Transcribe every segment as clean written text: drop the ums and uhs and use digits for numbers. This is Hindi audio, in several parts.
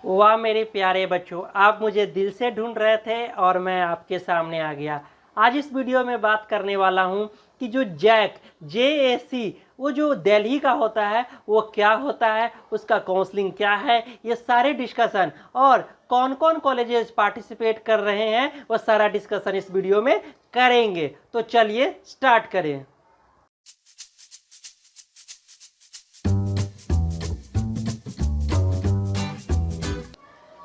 वाह मेरे प्यारे बच्चों, आप मुझे दिल से ढूंढ रहे थे और मैं आपके सामने आ गया। आज इस वीडियो में बात करने वाला हूं कि जो जैक JAC वो जो दिल्ली का होता है वो क्या होता है, उसका काउंसलिंग क्या है, ये सारे डिस्कशन और कौन कौन कॉलेजेस पार्टिसिपेट कर रहे हैं वो सारा डिस्कशन इस वीडियो में करेंगे। तो चलिए स्टार्ट करें।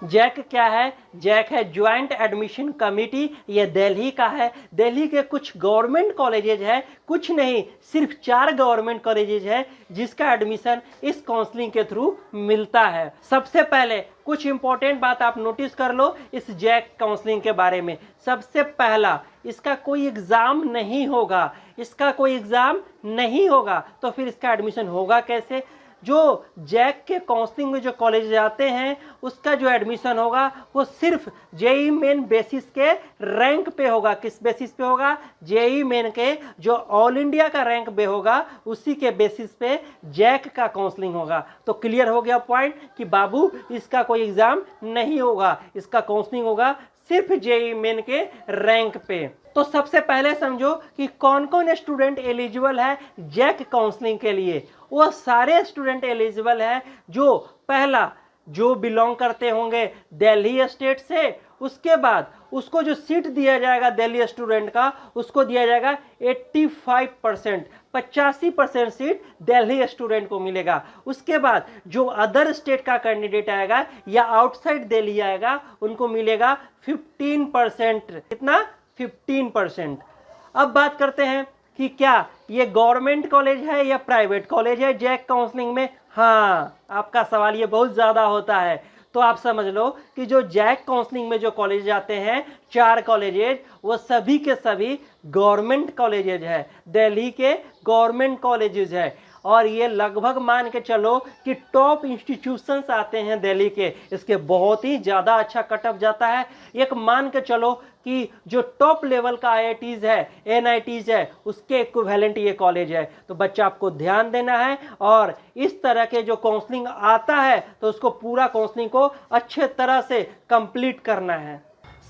जैक क्या है? जैक है ज्वाइंट एडमिशन कमेटी। ये दिल्ली का है। दिल्ली के कुछ गवर्नमेंट कॉलेजेज है, कुछ नहीं सिर्फ 4 गवर्नमेंट कॉलेजेज है जिसका एडमिशन इस काउंसलिंग के थ्रू मिलता है। सबसे पहले कुछ इंपॉर्टेंट बात आप नोटिस कर लो इस जैक काउंसलिंग के बारे में। सबसे पहला, इसका कोई एग्ज़ाम नहीं होगा। इसका कोई एग्ज़ाम नहीं होगा तो फिर इसका एडमिशन होगा कैसे? जो जैक के काउंसलिंग में जो कॉलेज जाते हैं उसका जो एडमिशन होगा वो सिर्फ जेई मेन बेसिस के रैंक पे होगा। किस बेसिस पे होगा? जेई मेन के जो ऑल इंडिया का रैंक पे होगा उसी के बेसिस पे जैक का काउंसलिंग होगा। तो क्लियर हो गया पॉइंट कि बाबू इसका कोई एग्जाम नहीं होगा, इसका काउंसलिंग होगा सिर्फ जेई मेन के रैंक पे। तो सबसे पहले समझो कि कौन कौन स्टूडेंट एलिजिबल है जैक काउंसलिंग के लिए। वो सारे स्टूडेंट एलिजिबल है जो पहला जो बिलोंग करते होंगे दिल्ली स्टेट से। उसके बाद उसको जो सीट दिया जाएगा दिल्ली स्टूडेंट का उसको दिया जाएगा 85%, 85% सीट दिल्ली स्टूडेंट को मिलेगा। उसके बाद जो अदर स्टेट का कैंडिडेट आएगा या आउटसाइड दिल्ली आएगा उनको मिलेगा 15%। कितना? 15%। अब बात करते हैं कि क्या ये गवर्नमेंट कॉलेज है या प्राइवेट कॉलेज है जैक काउंसलिंग में। हाँ, आपका सवाल ये बहुत ज़्यादा होता है। तो आप समझ लो कि जो जैक काउंसलिंग में जो कॉलेज जाते हैं 4 कॉलेजेज वो सभी के सभी गवर्नमेंट कॉलेजेज है, दिल्ली के गवर्नमेंट कॉलेजेज है। और ये लगभग मान के चलो कि टॉप इंस्टीट्यूशंस आते हैं दिल्ली के, इसके बहुत ही ज़्यादा अच्छा कट ऑफ जाता है। एक मान के चलो कि जो टॉप लेवल का IITs है, NITs है, उसके इक्विवेलेंट ये कॉलेज है। तो बच्चा आपको ध्यान देना है और इस तरह के जो काउंसलिंग आता है तो उसको पूरा काउंसलिंग को अच्छे तरह से कंप्लीट करना है।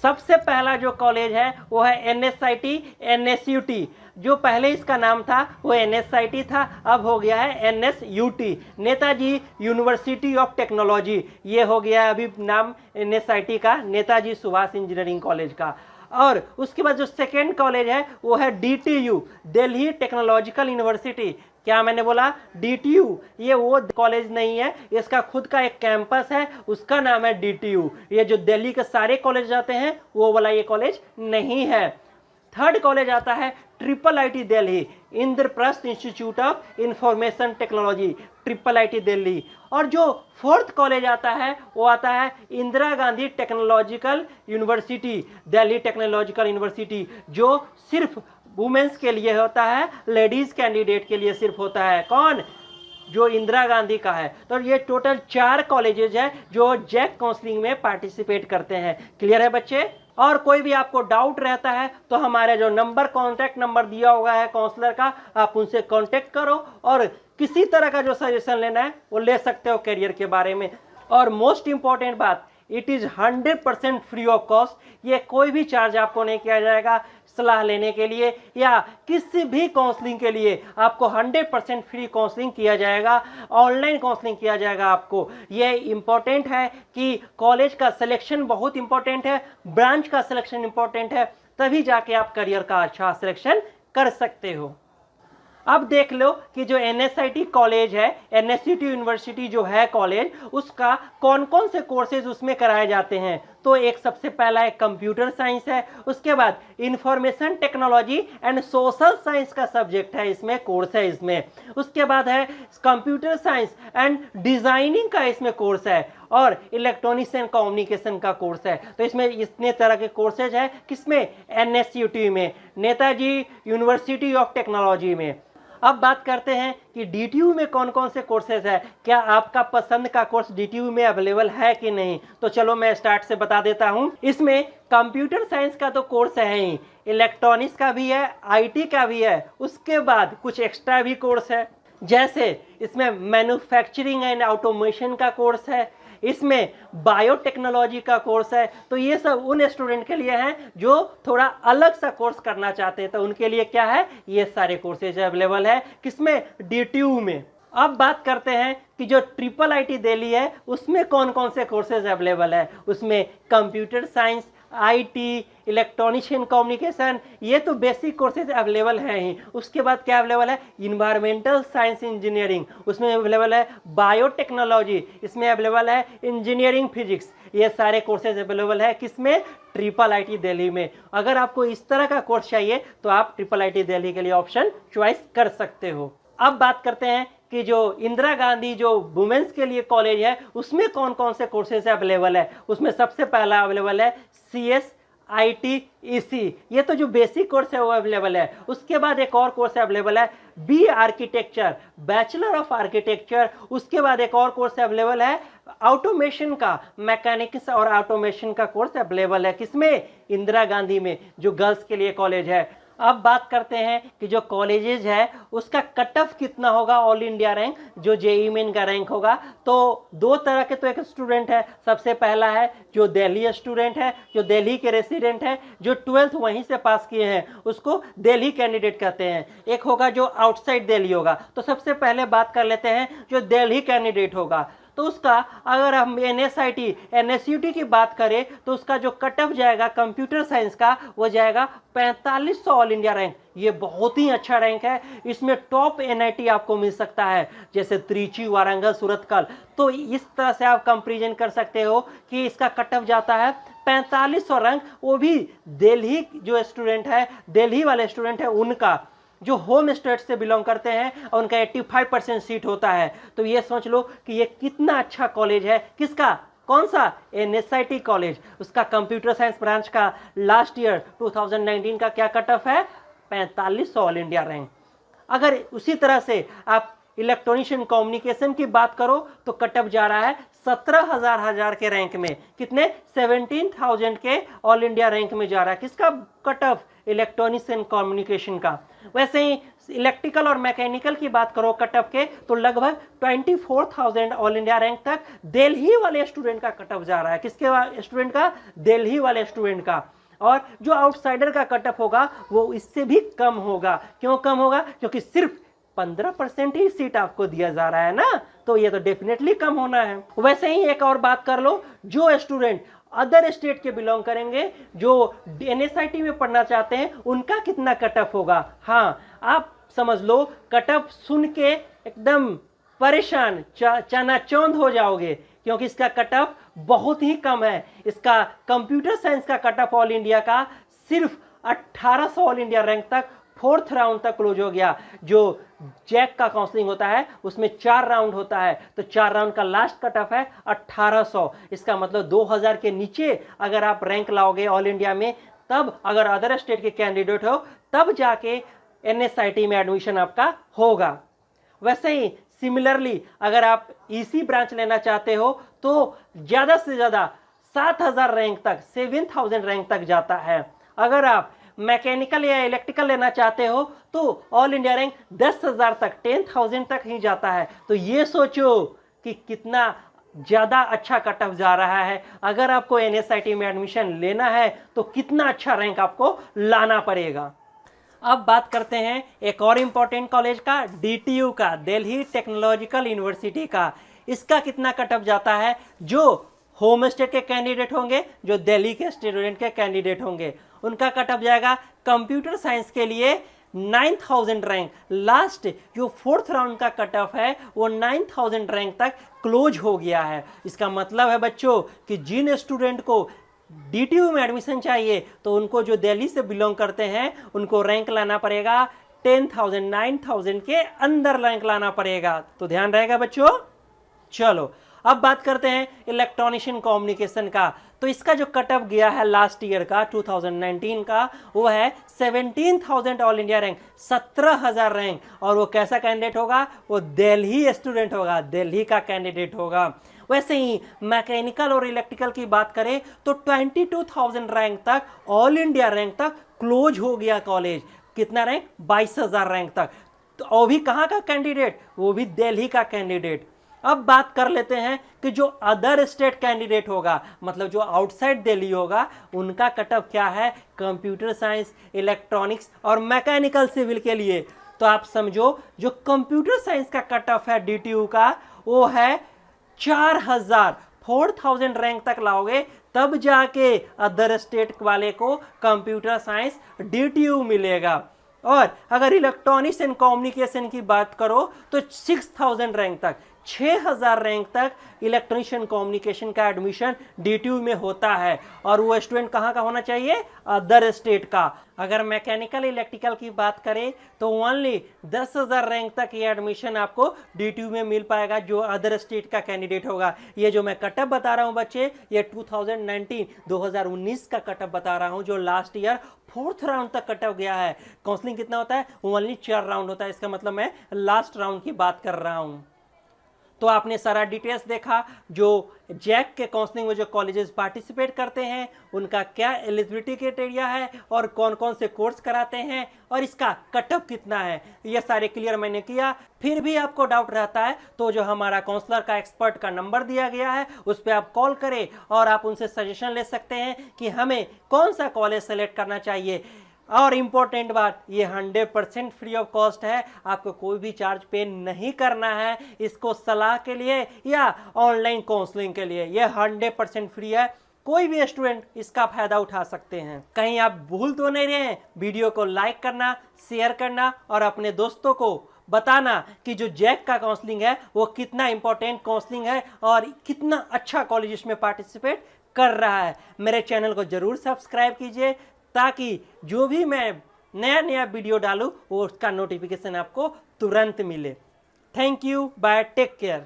सबसे पहला जो कॉलेज है वो है NSIT NSUT। जो पहले इसका नाम था वो NSIT था, अब हो गया है NSUT, Netaji university of technology. ये हो गया अभी नाम NSIT का, नेताजी सुभाष इंजीनियरिंग कॉलेज का। और उसके बाद जो सेकेंड कॉलेज है वो है DTU, दिल्ली टेक्नोलॉजिकल यूनिवर्सिटी। क्या मैंने बोला? DTU। ये वो कॉलेज नहीं है, इसका खुद का एक कैंपस है, उसका नाम है DTU। ये जो दिल्ली के सारे कॉलेज जाते हैं वो वाला ये कॉलेज नहीं है। थर्ड कॉलेज आता है IIIT Delhi, Indraprastha institute of information technology, IIIT Delhi. और जो फोर्थ कॉलेज आता है वो आता है Indira Gandhi technological university, Delhi technological university, जो सिर्फ वुमेन्स के लिए होता है, लेडीज कैंडिडेट के लिए सिर्फ होता है। कौन? जो इंदिरा गांधी का है। तो ये टोटल 4 कॉलेजेज है जो जैक काउंसलिंग में पार्टिसिपेट करते हैं। क्लियर है बच्चे? और कोई भी आपको डाउट रहता है तो हमारे जो नंबर, कॉन्टैक्ट नंबर दिया हुआ है काउंसलर का, आप उनसे कांटेक्ट करो और किसी तरह का जो सजेशन लेना है वो ले सकते हो करियर के बारे में। और मोस्ट इंपॉर्टेंट बात, it is 100% free of cost. ये कोई भी चार्ज आपको नहीं किया जाएगा। सलाह लेने के लिए या किसी भी काउंसलिंग के लिए आपको 100% फ्री काउंसलिंग किया जाएगा, ऑनलाइन काउंसलिंग किया जाएगा आपको। ये इम्पोर्टेंट है कि कॉलेज का सिलेक्शन बहुत इंपॉर्टेंट है, ब्रांच का सिलेक्शन इंपॉर्टेंट है, तभी जाके आप करियर का अच्छा सिलेक्शन कर सकते हो। अब देख लो कि जो NSIT कॉलेज है, NSUT यूनिवर्सिटी जो है कॉलेज, उसका कौन कौन से कोर्सेज उसमें कराए जाते हैं। तो एक सबसे पहला एक कंप्यूटर साइंस है, उसके बाद information technology and social science का सब्जेक्ट है, इसमें कोर्स है इसमें। उसके बाद है कंप्यूटर साइंस एंड डिजाइनिंग का इसमें कोर्स है और इलेक्ट्रॉनिक्स एंड कम्युनिकेशन का कोर्स है। तो इसमें इतने तरह के कोर्सेज है, किसमें? NSUT में, नेताजी यूनिवर्सिटी ऑफ टेक्नोलॉजी में। अब बात करते हैं कि DTU में कौन कौन से कोर्सेज है, क्या आपका पसंद का कोर्स DTU में अवेलेबल है कि नहीं। तो चलो मैं स्टार्ट से बता देता हूं। इसमें कंप्यूटर साइंस का तो कोर्स है ही, इलेक्ट्रॉनिक्स का भी है, IT का भी है, उसके बाद कुछ एक्स्ट्रा भी कोर्स है। जैसे इसमें मैन्युफैक्चरिंग एंड ऑटोमेशन का कोर्स है, इसमें बायोटेक्नोलॉजी का कोर्स है। तो ये सब उन स्टूडेंट के लिए हैं जो थोड़ा अलग सा कोर्स करना चाहते हैं, तो उनके लिए क्या है, ये सारे कोर्सेज अवेलेबल है। किसमें, DTU में। अब बात करते हैं कि जो IIIT दिल्ली है उसमें कौन कौन से कोर्सेज अवेलेबल है। उसमें computer science, IT, electronics and communication, ये तो बेसिक कोर्सेज अवेलेबल हैं ही। उसके बाद क्या अवेलेबल है, इन्वायरमेंटल साइंस इंजीनियरिंग, उसमें अवेलेबल है बायोटेक्नोलॉजी, इसमें अवेलेबल है इंजीनियरिंग फिजिक्स। ये सारे कोर्सेज अवेलेबल है किसमें, IIIT दिल्ली में। अगर आपको इस तरह का कोर्स चाहिए तो आप IIIT दिल्ली के लिए ऑप्शन चॉइस कर सकते हो। अब बात करते हैं कि जो इंदिरा गांधी जो वुमेन्स के लिए कॉलेज है उसमें कौन कौन से कोर्सेज अवेलेबल है। उसमें सबसे पहला अवेलेबल है CS, IT, EC, ये तो जो बेसिक कोर्स है वो अवेलेबल है। उसके बाद एक और कोर्स अवेलेबल है B architecture, bachelor of architecture. उसके बाद एक और कोर्स अवेलेबल है ऑटोमेशन का, मैकेनिक्स और ऑटोमेशन का कोर्स अवेलेबल है किसमें, इंदिरा गांधी में, जो गर्ल्स के लिए कॉलेज है। अब बात करते हैं कि जो कॉलेजेज है उसका कट ऑफ कितना होगा, ऑल इंडिया रैंक, जो JEE मेन का रैंक होगा। तो दो तरह के तो एक स्टूडेंट है। सबसे पहला है जो दिल्ली स्टूडेंट है, जो दिल्ली के रेसिडेंट है, जो 12th वहीं से पास किए हैं, उसको दिल्ली कैंडिडेट कहते हैं। एक होगा जो आउटसाइड दिल्ली होगा। तो सबसे पहले बात कर लेते हैं जो दिल्ली कैंडिडेट होगा। तो उसका अगर हम NSIT, NSUT की बात करें तो उसका जो कट ऑफ जाएगा कंप्यूटर साइंस का वो जाएगा 4500 ऑल इंडिया रैंक। ये बहुत ही अच्छा रैंक है। इसमें टॉप NIT आपको मिल सकता है जैसे त्रिची, वारंगल, सूरतकल। तो इस तरह से आप कंपेरिजन कर सकते हो कि इसका कट ऑफ जाता है 4500 रैंक, वो भी दिल्ली जो स्टूडेंट है, दिल्ली वाले स्टूडेंट है उनका, जो होम स्टेट से बिलोंग करते हैं और उनका 85% सीट होता है। तो ये सोच लो कि ये कितना अच्छा कॉलेज है। किसका, कौन सा, NSIT कॉलेज। उसका कंप्यूटर साइंस ब्रांच का लास्ट ईयर 2019 का क्या कट ऑफ है, 4500 ऑल इंडिया रैंक। अगर उसी तरह से आप इलेक्ट्रॉनिक्स एंड कम्युनिकेशन की बात करो तो कट ऑफ जा रहा है 17,000 के रैंक में। कितने, 17,000 के ऑल इंडिया रैंक में जा रहा है। किसका cut off, electronics and communication का। वैसे ही इलेक्ट्रिकल और मैकेनिकल की बात करो कट ऑफ के तो लगभग 24,000 ऑल इंडिया रैंक तक दिल्ली वाले स्टूडेंट का कट ऑफ जा रहा है। किसके स्टूडेंट का, दिल्ली वाले स्टूडेंट का। और जो आउटसाइडर का कट ऑफ होगा वो इससे भी कम होगा। क्यों कम होगा, क्योंकि सिर्फ 15% ही सीट आपको दिया जा रहा है ना, तो ये तो डेफिनेटली कम होना है। वैसे ही एक और बात कर लो, जो स्टूडेंट अदर स्टेट के बिलोंग करेंगे, जो NSIT में पढ़ना चाहते हैं, उनका कितना कट ऑफ होगा। हाँ, आप समझ लो कट ऑफ सुन के एकदम परेशान, चनाचौंध हो जाओगे, क्योंकि इसका कट ऑफ बहुत ही कम है। इसका कंप्यूटर साइंस का कट ऑफ ऑल इंडिया का सिर्फ 1800 ऑल इंडिया रैंक तक 4th राउंड तक क्लोज हो गया। जो जैक का काउंसलिंग होता है उसमें 4 राउंड होता है, तो 4 राउंड का लास्ट कट ऑफ है 1800। इसका मतलब 2000 के नीचे अगर आप रैंक लाओगे ऑल इंडिया में, तब अगर अदर स्टेट के कैंडिडेट हो तब जाके NSIT में एडमिशन आपका होगा। वैसे ही सिमिलरली अगर आप EC ब्रांच लेना चाहते हो तो ज़्यादा से ज़्यादा 7000 रैंक तक, 7000 रैंक तक जाता है। अगर आप मैकेनिकल या इलेक्ट्रिकल लेना चाहते हो तो ऑल इंडिया रैंक 10,000 तक, 10,000 तक ही जाता है। तो ये सोचो कि कितना ज़्यादा अच्छा कट ऑफ जा रहा है। अगर आपको NSIT में एडमिशन लेना है तो कितना अच्छा रैंक आपको लाना पड़ेगा। अब बात करते हैं एक और इम्पॉर्टेंट कॉलेज का, DTU का, दिल्ली टेक्नोलॉजिकल यूनिवर्सिटी का। इसका कितना कट ऑफ जाता है, जो होम स्टेट के कैंडिडेट होंगे, जो दिल्ली के स्टूडेंट के कैंडिडेट होंगे, उनका कट ऑफ जाएगा कंप्यूटर साइंस के लिए 9000 रैंक। लास्ट जो 4th राउंड का कट ऑफ है वो 9000 रैंक तक क्लोज हो गया है। इसका मतलब है बच्चों कि जिन स्टूडेंट को DTU में एडमिशन चाहिए तो उनको, जो दिल्ली से बिलोंग करते हैं, उनको रैंक लाना पड़ेगा 10,000, 9000 के अंदर रैंक लाना पड़ेगा। तो ध्यान रहेगा बच्चों। चलो अब बात करते हैं इलेक्ट्रॉनिक्स एंड कम्युनिकेशन का। तो इसका जो कट ऑफ गया है लास्ट ईयर का 2019 का वो है 17,000 ऑल इंडिया रैंक, 17,000 रैंक। और वो कैसा कैंडिडेट होगा, वो दिल्ली स्टूडेंट होगा, दिल्ली का कैंडिडेट होगा। वैसे ही मैकेनिकल और इलेक्ट्रिकल की बात करें तो 22,000 रैंक तक, ऑल इंडिया रैंक तक क्लोज हो गया कॉलेज। कितना रैंक, 22,000 रैंक तक। तो वो भी कहाँ का कैंडिडेट, वो भी दिल्ली का कैंडिडेट। अब बात कर लेते हैं कि जो अदर स्टेट कैंडिडेट होगा, मतलब जो आउटसाइड दिल्ली होगा, उनका कट ऑफ क्या है कंप्यूटर साइंस, इलेक्ट्रॉनिक्स और मैकेनिकल सिविल के लिए। तो आप समझो जो कंप्यूटर साइंस का कट ऑफ है DTU का, वो है 4000 रैंक तक लाओगे तब जाके अदर स्टेट वाले को कंप्यूटर साइंस DTU मिलेगा। और अगर इलेक्ट्रॉनिक्स एंड कम्युनिकेशन की बात करो तो 6000 रैंक तक, 6000 रैंक तक इलेक्ट्रॉनिक्स एंड कम्युनिकेशन का एडमिशन DTU में होता है। और वो स्टूडेंट कहाँ का होना चाहिए, अदर स्टेट का। अगर मैकेनिकल इलेक्ट्रिकल की बात करें तो ओनली 10,000 रैंक तक ये एडमिशन आपको DTU में मिल पाएगा जो अदर स्टेट का कैंडिडेट होगा। ये जो मैं कटअप बता रहा हूँ बच्चे, ये 2019 का कटअप बता रहा हूँ, जो लास्ट ईयर 4th राउंड तक कटअप गया है। काउंसलिंग कितना होता है, ओनली 4 राउंड होता है, इसका मतलब मैं लास्ट राउंड की बात कर रहा हूँ। तो आपने सारा डिटेल्स देखा, जो जैक के काउंसलिंग में जो कॉलेजेस पार्टिसिपेट करते हैं उनका क्या एलिजिबिलिटी क्राइटेरिया है और कौन कौन से कोर्स कराते हैं और इसका कटअप कितना है, ये सारे क्लियर मैंने किया। फिर भी आपको डाउट रहता है तो जो हमारा काउंसलर का एक्सपर्ट का नंबर दिया गया है उस पर आप कॉल करें और आप उनसे सजेशन ले सकते हैं कि हमें कौन सा कॉलेज सेलेक्ट करना चाहिए। और इम्पोर्टेंट बात, ये 100% फ्री ऑफ कॉस्ट है, आपको कोई भी चार्ज पे नहीं करना है इसको सलाह के लिए या ऑनलाइन काउंसलिंग के लिए। ये 100% फ्री है, कोई भी स्टूडेंट इसका फायदा उठा सकते हैं। कहीं आप भूल तो नहीं रहे हैं, वीडियो को लाइक करना, शेयर करना और अपने दोस्तों को बताना कि जो जैक का काउंसलिंग है वो कितना इंपॉर्टेंट काउंसलिंग है और कितना अच्छा कॉलेज इसमें पार्टिसिपेट कर रहा है। मेरे चैनल को जरूर सब्सक्राइब कीजिए ताकि जो भी मैं नया वीडियो डालूं वो उसका नोटिफिकेशन आपको तुरंत मिले। Thank you, bye, take care.